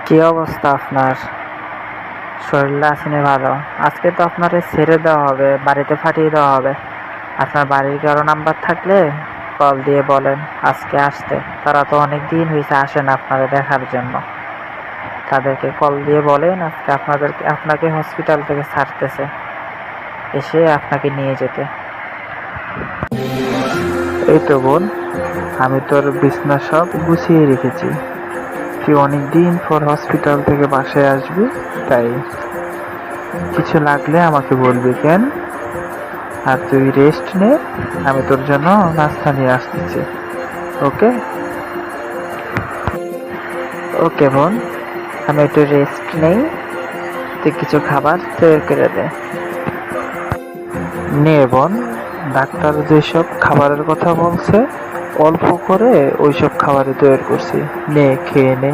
কি অবস্থা আপনার? শরীরটা আসেনি ভালো? আজকে তো আপনারে ছেড়ে দেওয়া হবে, বাড়িতে পাঠিয়ে দেওয়া হবে। আপনার বাড়ির কারো নাম্বার থাকলে কল দিয়ে বলেন আজকে আসতে। তারা তো অনেক দিন হয়েছে আসে না আপনারে দেখার জন্য। তাদেরকে কল দিয়ে বলেন আজকে আপনাকে হসপিটাল থেকে ছাড়তেছে, এসে আপনাকে নিয়ে যেতে। এই তো বোন, আমি তোর বিছনা সব গুছিয়ে রেখেছি। তুই অনেক দিন পর হসপিটাল থেকে বাসায় আসবি, তাই কিছু লাগলে আমাকে বলবি কেন। আর তুই রেস্ট নে, আমি তোর জন্য নাস্তা নিয়ে আসতেছি। ওকে? ওকে বোন, আমি একটু রেস্ট নেই, তুই কিছু খাবার তৈরি করে দে। নে বোন, ডাক্তার যেসব খাবারের কথা বলছে অল্প করে ওইসব খাবারই তৈরি করছি, নে খেয়ে নে।